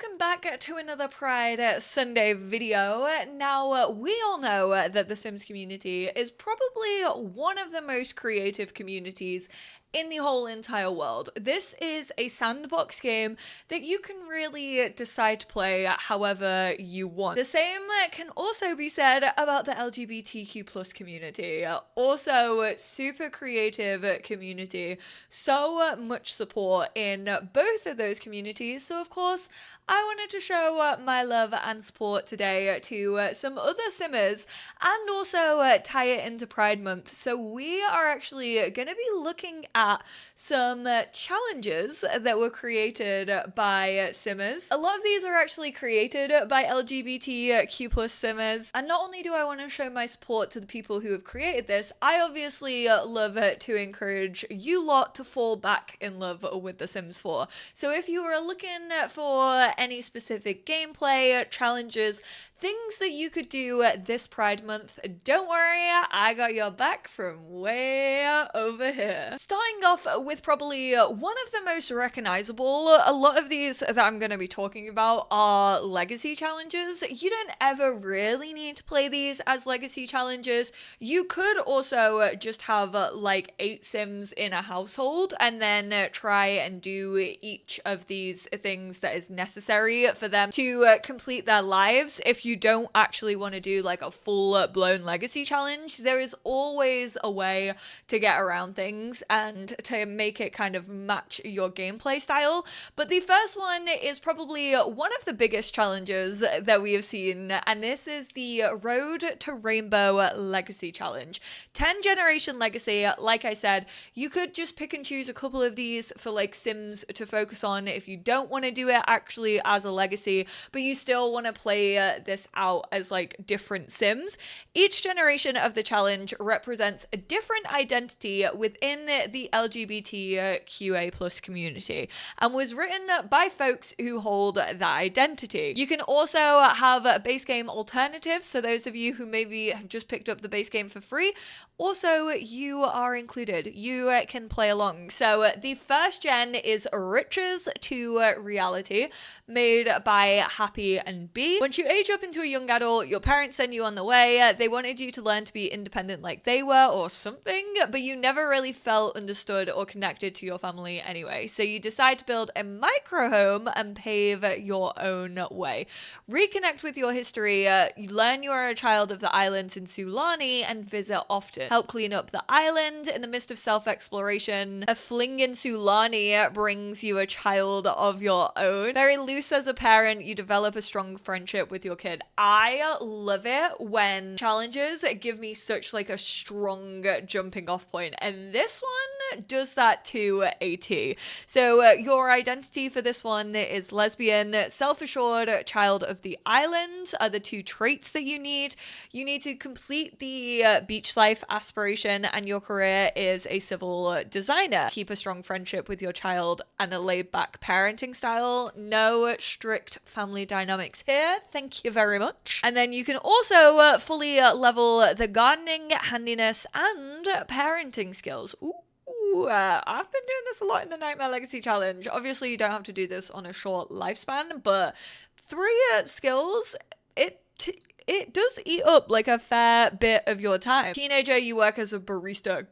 welcome back to another Pride Sunday video. Now, we all know that the Sims community is probably one of the most creative communities in the whole entire world. This is a sandbox game that you can really decide to play however you want. The same can also be said about the LGBTQ plus community. Also, super creative community. So much support in both of those communities. So of course, I wanted to show my love and support today to some other Simmers and also tie it into Pride Month. So we are actually going to be looking at some challenges that were created by Simmers. A lot of these are actually created by LGBTQ plus Simmers. And not only do I want to show my support to the people who have created this, I obviously love to encourage you lot to fall back in love with The Sims 4. So if you are looking for any specific gameplay, challenges, things that you could do this Pride Month, don't worry, I got your back from way over here. Starting off with probably one of the most recognizable, a lot of these that I'm going to be talking about are legacy challenges. You don't ever really need to play these as legacy challenges. You could also just have like 8 Sims in a household and then try and do each of these things that is necessary for them to complete their lives. If you don't actually want to do like a full-blown legacy challenge, there is always a way to get around things and to make it kind of match your gameplay style. But the first one is probably one of the biggest challenges that we have seen, and this is the Road to Rainbow Legacy Challenge. 10 generation legacy. Like I said, you could just pick and choose a couple of these for like Sims to focus on if you don't want to do it actually as a legacy, but you still want to play this out as like different Sims. Each generation of the challenge represents a different identity within the LGBTQA plus community and was written by folks who hold that identity. You can also have base game alternatives, so those of you who maybe have just picked up the base game for free, also you are included. You can play along. So the first gen is Riches to Reality, made by Happy and B. Once you age up into a young adult, your parents send you on the way. They wanted you to learn to be independent like they were or something, but you never really felt understood or connected to your family anyway. So you decide to build a micro home and pave your own way. Reconnect with your history. You learn you are a child of the islands in Sulani and visit often. Help clean up the island in the midst of self-exploration. A fling in Sulani brings you a child of your own. Very loose as a parent, you develop a strong friendship with your kid. I love it when challenges give me such like a strong jumping off point, and this one does that to a T. So your identity for this one is lesbian, self-assured, child of the island are the 2 traits that you need. You need to complete the beach life aspiration, and your career is a civil designer. Keep a strong friendship with your child and a laid-back parenting style. No strict family dynamics here. Thank you very much. And then you can also fully level the gardening, handiness, and parenting skills. I've been doing this a lot in the Nightmare Legacy Challenge. Obviously, you don't have to do this on a short lifespan, but 3 skills, it does eat up like a fair bit of your time. Teenager, you work as a barista.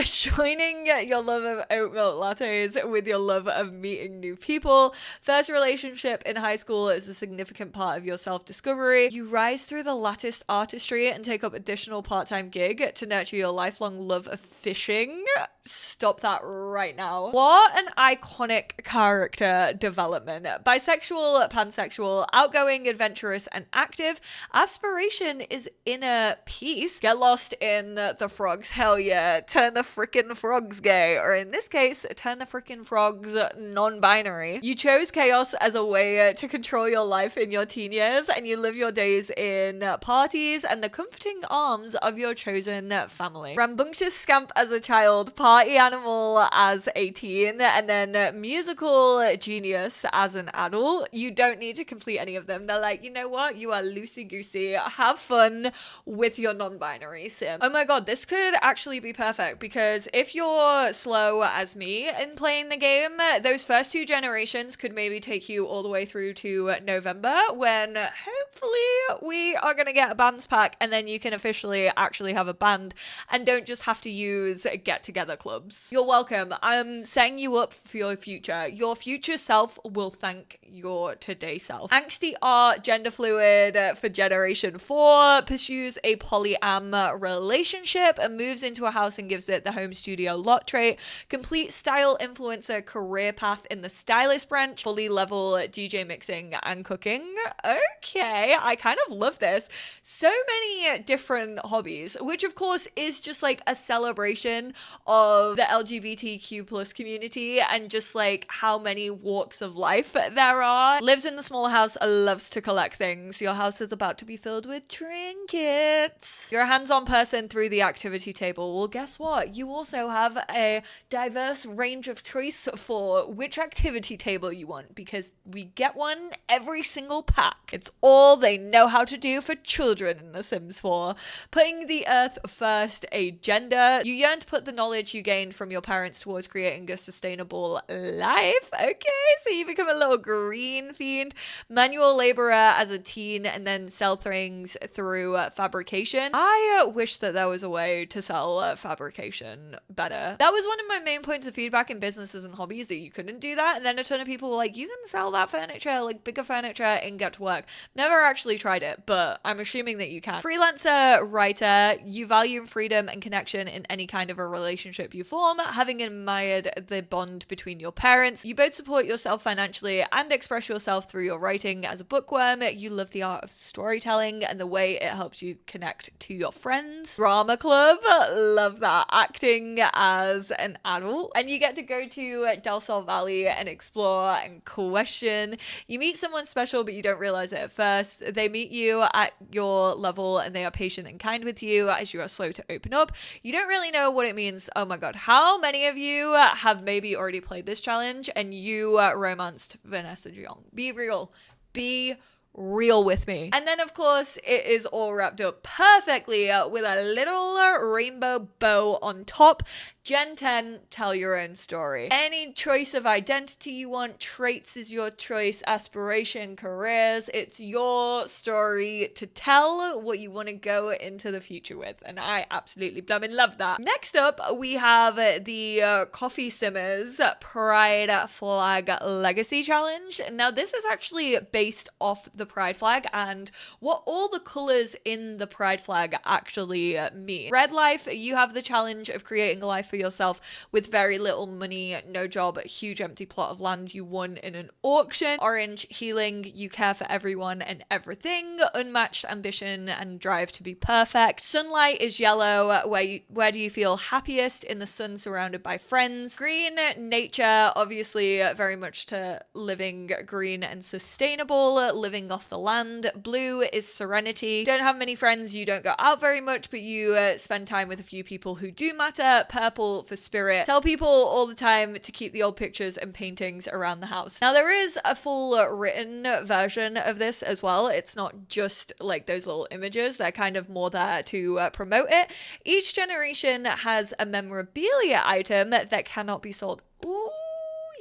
Joining your love of oat milk lattes with your love of meeting new people. First relationship in high school is a significant part of your self-discovery. You rise through the lattice artistry and take up additional part-time gig to nurture your lifelong love of fishing. Stop that right now. What an iconic character development. Bisexual, pansexual, outgoing, adventurous, and active. Aspiration is inner peace. Get lost in the frogs. Hell yeah. Turn the frickin' frogs gay. Or in this case, turn the frickin' frogs non-binary. You chose chaos as a way to control your life in your teen years, and you live your days in parties and the comforting arms of your chosen family. Rambunctious scamp as a child, party animal as a teen, and then musical genius as an adult. You don't need to complete any of them. They're like, you know what? You are loosey-goosey. Have fun with your non-binary sim. Oh my god, this could actually actually be perfect, because if you're slow as me in playing the game, those first 2 generations could maybe take you all the way through to November, when hopefully we are going to get a bands pack, and then you can officially actually have a band and don't just have to use get-together clubs. You're welcome. I'm setting you up for your future. Your future self will thank your today self. Angsty art, gender fluid for Generation 4, pursues a polyam relationship and moves into a house and gives it the home studio lot trait. Complete style influencer career path in the stylist branch. Fully level DJ mixing and cooking. Okay, I kind of love this. So many different hobbies, which of course is just like a celebration of the LGBTQ plus community and just like how many walks of life there are. Lives in the small house, loves to collect things. Your house is about to be filled with trinkets. You're a hands-on person through the activity table. Well, guess what? You also have a diverse range of choice for which activity table you want, because we get one every single pack. It's all they know how to do for children in The Sims 4. Putting the earth first agenda. You yearn to put the knowledge you gained from your parents towards creating a sustainable life. Okay, so you become a little green fiend. Manual laborer as a teen, and then sell things through fabrication. I wish that there was a way to sell fabrication better. That was one of my main points of feedback in businesses and hobbies, that you couldn't do that, and then a ton of people were like, you can sell that furniture, like bigger furniture, and get to work. Never actually tried it, but I'm assuming that you can. Freelancer writer, you value freedom and connection in any kind of a relationship you form, having admired the bond between your parents. You both support yourself financially and express yourself through your writing. As a bookworm, you love the art of storytelling and the way it helps you connect to your friends. Drama club, love that. Acting as an adult. And you get to go to Del Sol Valley and explore and question. You meet someone special, but you don't realize it at first. They meet you at your level and they are patient and kind with you as you are slow to open up. You don't really know what it means. Oh my god, how many of you have maybe already played this challenge and you romanced Vanessa Jiang? Be real. Be real with me. And then of course it is all wrapped up perfectly with a little rainbow bow on top. Gen 10, tell your own story. Any choice of identity you want, traits is your choice, aspiration, careers, it's your story to tell what you want to go into the future with. And I absolutely blooming love that. Next up, we have the Coffee Simmers Pride Flag Legacy Challenge. Now this is actually based off the Pride flag and what all the colors in the Pride flag actually mean. Red life, you have the challenge of creating a life for yourself with very little money, no job, a huge empty plot of land you won in an auction. Orange, healing, you care for everyone and everything, unmatched ambition and drive to be perfect. Sunlight is yellow, where do you feel happiest? In the sun, surrounded by friends. Green, nature, obviously very much to living green and sustainable, living off the land. Blue is serenity. Don't have many friends, you don't go out very much, but you spend time with a few people who do matter. Purple for spirit. Tell people all the time to keep the old pictures and paintings around the house. Now there is a full written version of this as well. It's not just like those little images. They're kind of more there to promote it. Each generation has a memorabilia item that cannot be sold. Ooh.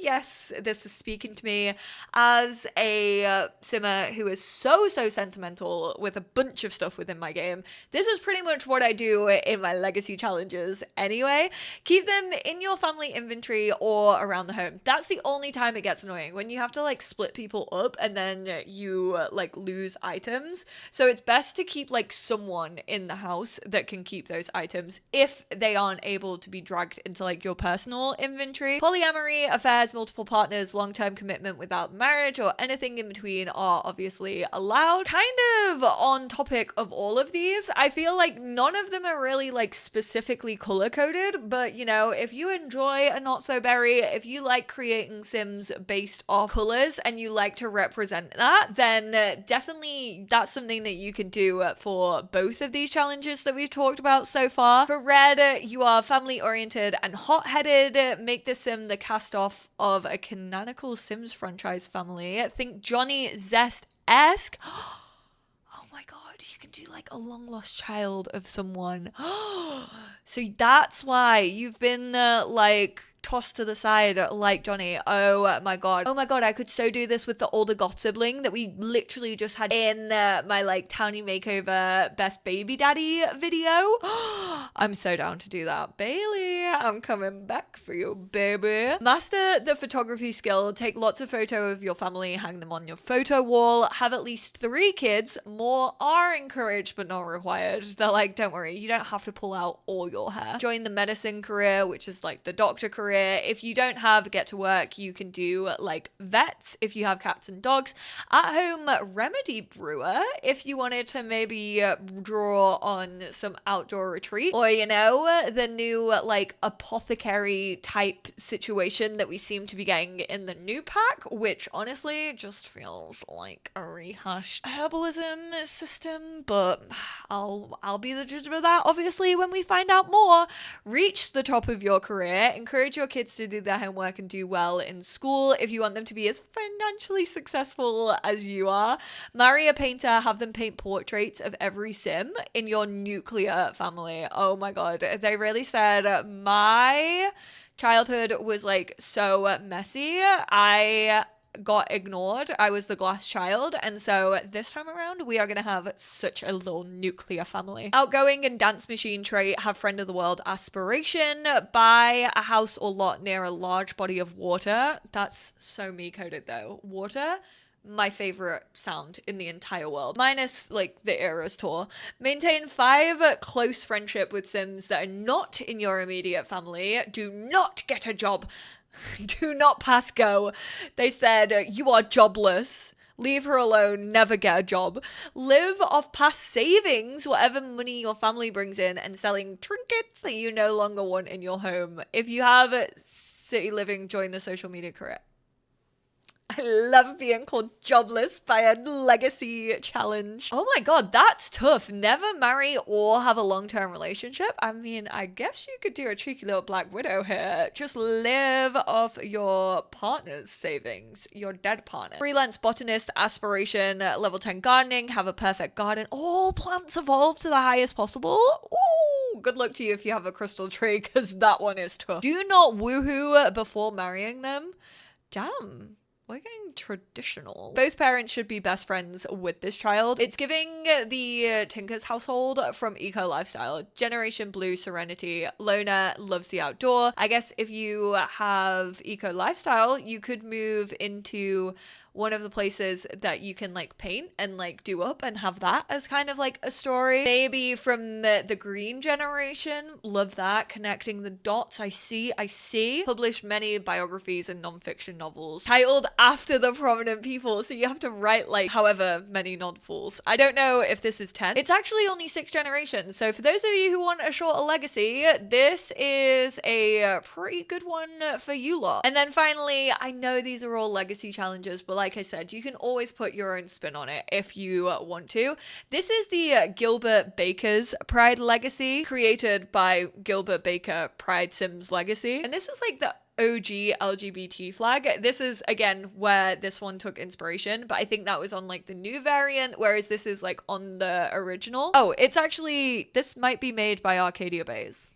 Yes, this is speaking to me as a simmer who is so sentimental with a bunch of stuff within my game. This is pretty much what I do in my legacy challenges anyway. Keep them in your family inventory or around the home. That's the only time it gets annoying, when you have to like split people up and then you like lose items. So it's best to keep like someone in the house that can keep those items if they aren't able to be dragged into like your personal inventory. Polyamory, affairs, multiple partners, long-term commitment without marriage or anything in between are obviously allowed. Kind of on topic of all of these, I feel like none of them are really like specifically color-coded, but you know, if you enjoy a not so berry, if you like creating sims based off colors and you like to represent that, then definitely that's something that you can do for both of these challenges that we've talked about so far. For red, you are family-oriented and hot-headed. Make the sim the cast-off of a canonical Sims franchise family. Think Johnny Zest-esque. Oh my God, you can do like a long lost child of someone. So that's why you've been like tossed to the side like Johnny. Oh my God. Oh my God, I could so do this with the older goth sibling that we literally just had in my like townie makeover best baby daddy video. I'm so down to do that. Bailey, I'm coming back for you, baby. Master the photography skill. Take lots of photo of your family, hang them on your photo wall, have at least 3 kids. More are encouraged but not required. They're like, don't worry, you don't have to pull out all your hair. Join the medicine career, which is like the doctor career. If you don't have get to work, you can do like vets if you have cats and dogs. At home remedy brewer if you wanted to maybe draw on some outdoor retreat, or you know, the new like apothecary type situation that we seem to be getting in the new pack, which honestly just feels like a rehashed herbalism system, but I'll be the judge of that obviously when we find out more. Reach the top of your career. Encourage your kids to do their homework and do well in school if you want them to be as financially successful as you are. Marry a painter, have them paint portraits of every sim in your nuclear family. Oh my God, they really said my childhood was like so messy. I got ignored. I was the glass child, and so this time around we are gonna have such a little nuclear family. Outgoing and dance machine trait. Have friend of the world aspiration. Buy a house or lot near a large body of water. That's so me coded though. Water, my favorite sound in the entire world, minus like the Eras tour. Maintain 5 close friendship with sims that are not in your immediate family. Do not get a job. Do not pass go. They said, you are jobless. Leave her alone. Never get a job. Live off past savings, whatever money your family brings in, and selling trinkets that you no longer want in your home. If you have city living, join the social media career. I love being called jobless by a legacy challenge. Oh my God, that's tough. Never marry or have a long-term relationship. I mean, I guess you could do a cheeky little Black Widow here. Just live off your partner's savings, your dead partner. Freelance botanist aspiration, level 10 gardening, have a perfect garden. All plants evolve to the highest possible. Ooh, good luck to you if you have a crystal tree, because that one is tough. Do not woohoo before marrying them. Damn. We're getting traditional. Both parents should be best friends with this child. It's giving the Tinker's household from Eco Lifestyle. Generation Blue Serenity. Loner loves the outdoor. I guess if you have Eco Lifestyle, you could move into one of the places that you can like paint and like do up and have that as kind of like a story. Maybe from the green generation. Love that. Connecting the dots. I see. Published many biographies and non-fiction novels titled after the prominent people. So you have to write like however many novels. I don't know if this is 10. It's actually only 6 generations. So for those of you who want a shorter legacy, this is a pretty good one for you lot. And then finally, I know these are all legacy challenges, but like I said, you can always put your own spin on it if you want to. This is the Gilbert Baker's Pride legacy, created by Gilbert Baker Pride Sims Legacy. And this is like the OG LGBT flag. This is again where this one took inspiration, but I think that was on like the new variant, whereas this is like on the original. Oh, it's actually, this might be made by Arcadia Bays.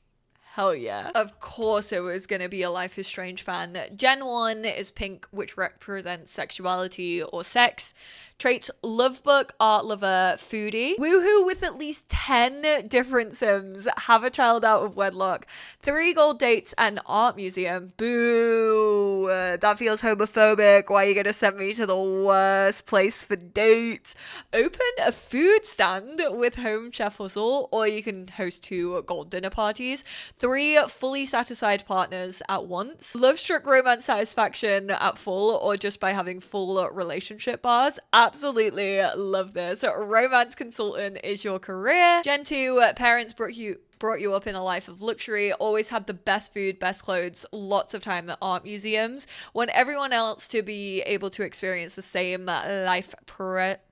Hell yeah. Of course it was gonna be a Life is Strange fan. Gen 1 is pink, which represents sexuality or sex. Traits: love book, art lover, foodie. Woohoo with at least 10 different sims. Have a child out of wedlock. 3 gold dates and art museum. Boo. That feels homophobic. Why are you gonna send me to the worst place for dates? Open a food stand with home chef hustle, or you can host 2 gold dinner parties. 3 fully satisfied partners at once. Love struck romance satisfaction at full, or just by having full relationship bars. Absolutely love this. Romance consultant is your career. Gen 2, parents brought you brought you up in a life of luxury, always had the best food, best clothes, lots of time at art museums, want everyone else to be able to experience the same life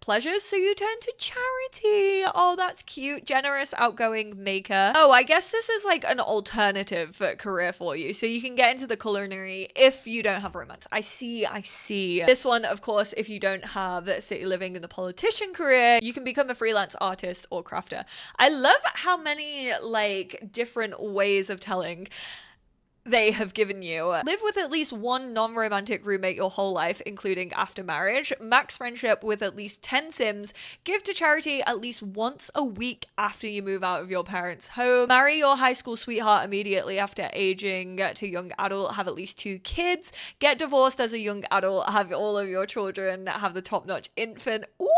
pleasures, so you turn to charity. Oh, that's cute. Generous, outgoing maker. Oh, I guess this is like an alternative career for you, so you can get into the culinary if you don't have romance. I see. This one, of course, if you don't have city living in the politician career, you can become a freelance artist or crafter. I love how many like different ways of telling they have given you. Live with at least one non-romantic roommate your whole life, including after marriage. Max friendship with at least 10 Sims. Give to charity at least once a week after you move out of your parents' home. Marry your high school sweetheart immediately after aging to young adult. Have at least 2 kids. Get divorced as a young adult. Have all of your children have the top-notch infant. Ooh!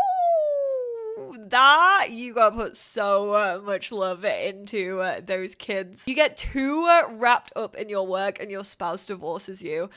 That you gotta put so much love into those kids. You get too wrapped up in your work and your spouse divorces you.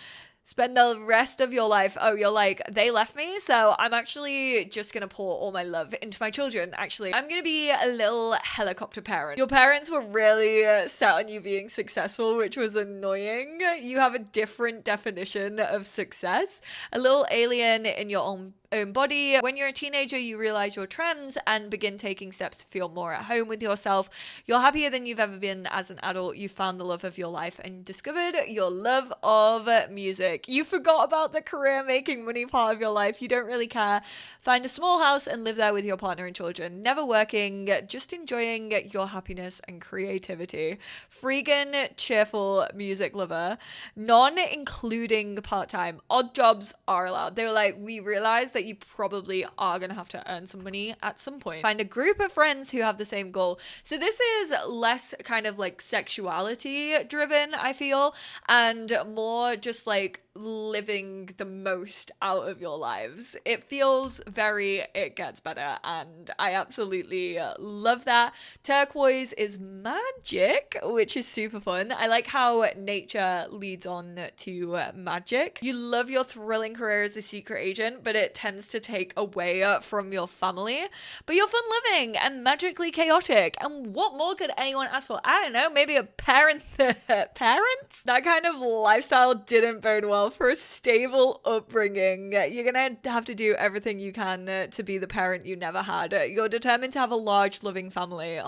Spend the rest of your life, oh, you're like, they left me, so I'm actually just gonna pour all my love into my children. Actually, I'm gonna be a little helicopter parent. Your parents were really set on you being successful, which was annoying. You have a different definition of success. A little alien in your own body. When you're a teenager, you realize you're trans and begin taking steps to feel more at home with yourself. You're happier than you've ever been as an adult. You found the love of your life and discovered your love of music. You forgot about the career making money part of your life. You don't really care. Find a small house and live there with your partner and children. Never working, just enjoying your happiness and creativity. Freaking cheerful music lover. Non-including part-time. Odd jobs are allowed. They were like, we realized that you probably are going to have to earn some money at some point. Find a group of friends who have the same goal. So this is less kind of like sexuality driven, I feel, and more just like living the most out of your lives. It feels very, it gets better, and I absolutely love that. Turquoise is magic, which is super fun. I like how nature leads on to magic. You love your thrilling career as a secret agent, but it tends to take away from your family. But you're fun living and magically chaotic, and what more could anyone ask for? I don't know, maybe a parents? That kind of lifestyle didn't bode well for a stable upbringing. You're gonna have to do everything you can to be the parent you never had. You're determined to have a large, loving family.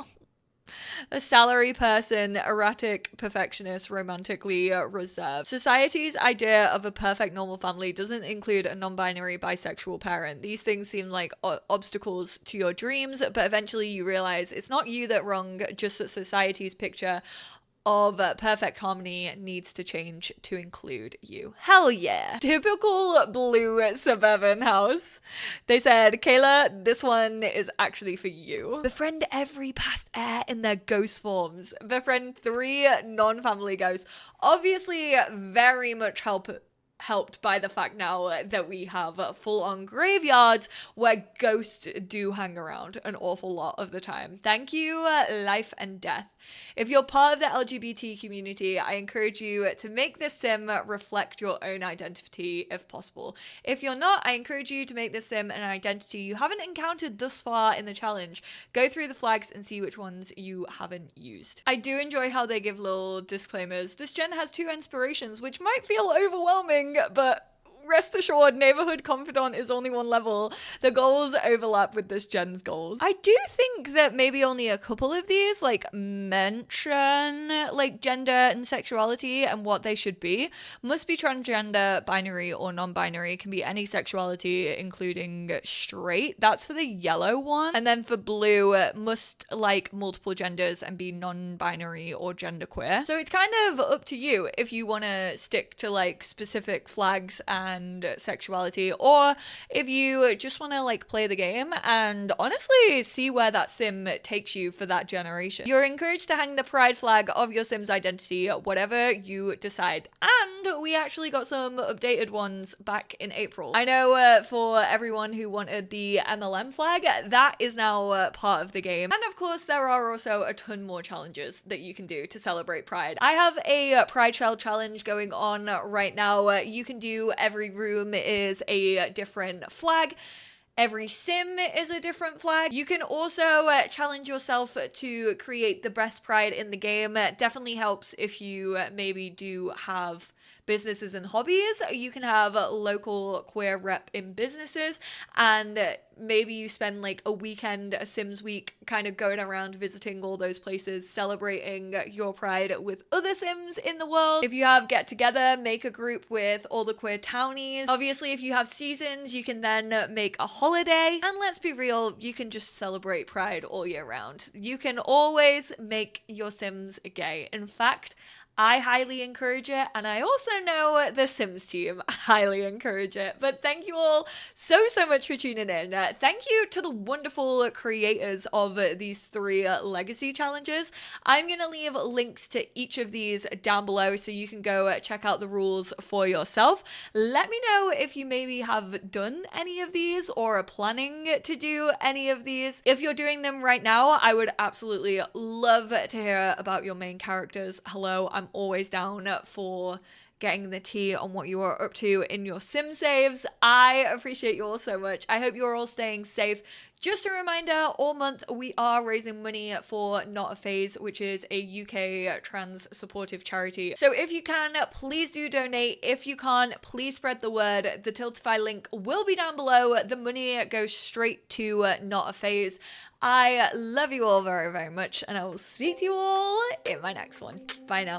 A salary person, erratic, perfectionist, romantically reserved. Society's idea of a perfect normal family doesn't include a non-binary bisexual parent. These things seem like obstacles to your dreams, but eventually you realize it's not you that's wrong, just that society's picture of perfect harmony needs to change to include you. Hell yeah. Typical blue suburban house. They said, Kayla, this one is actually for you. Befriend every past heir in their ghost forms. Befriend 3 non-family ghosts. Obviously, very much helped by the fact now that we have full-on graveyards where ghosts do hang around an awful lot of the time. Thank you, life and death. If you're part of the LGBT community, I encourage you to make this sim reflect your own identity if possible. If you're not, I encourage you to make this sim an identity you haven't encountered thus far in the challenge. Go through the flags and see which ones you haven't used. I do enjoy how they give little disclaimers. This gen has 2 inspirations, which might feel overwhelming, but rest assured, neighborhood confidant is only 1 level. The goals overlap with this gen's goals. I do think that maybe only a couple of these like mention like gender and sexuality and what they should be. Must be transgender, binary, or non-binary. Can be any sexuality, including straight. That's for the yellow one. And then for blue, must like multiple genders and be non-binary or genderqueer. So it's kind of up to you if you want to stick to like specific flags and sexuality, or if you just want to like play the game and honestly see where that sim takes you for that generation. You're encouraged to hang the pride flag of your sim's identity, whatever you decide. And we actually got some updated ones back in April. I know for everyone who wanted the MLM flag, that is now part of the game. And of course, there are also a ton more challenges that you can do to celebrate Pride. I have a Pride Shell challenge going on right now. You can do every room is a different flag. Every sim is a different flag. You can also challenge yourself to create the best pride in the game. Definitely helps if you maybe do have businesses and hobbies. You can have a local queer rep in businesses, and maybe you spend like a weekend, a Sims week, kind of going around visiting all those places, celebrating your pride with other Sims in the world. If you have get together, make a group with all the queer townies. Obviously, if you have seasons, you can then make a holiday. And let's be real, you can just celebrate pride all year round. You can always make your Sims gay. In fact, I highly encourage it, and I also know the Sims team highly encourage it. But thank you all so much for tuning in. Thank you to the wonderful creators of these 3 legacy challenges. I'm going to leave links to each of these down below so you can go check out the rules for yourself. Let me know if you maybe have done any of these or are planning to do any of these. If you're doing them right now, I would absolutely love to hear about your main characters. Hello, I'm always down for getting the tea on what you are up to in your sim saves. I appreciate you all so much. I hope you're all staying safe. Just a reminder, all month we are raising money for Not a Phase, which is a UK trans supportive charity. So if you can, please do donate. If you can't, please spread the word. The Tiltify link will be down below. The money goes straight to Not a Phase. I love you all very much, and I will speak to you all in my next one. Bye now.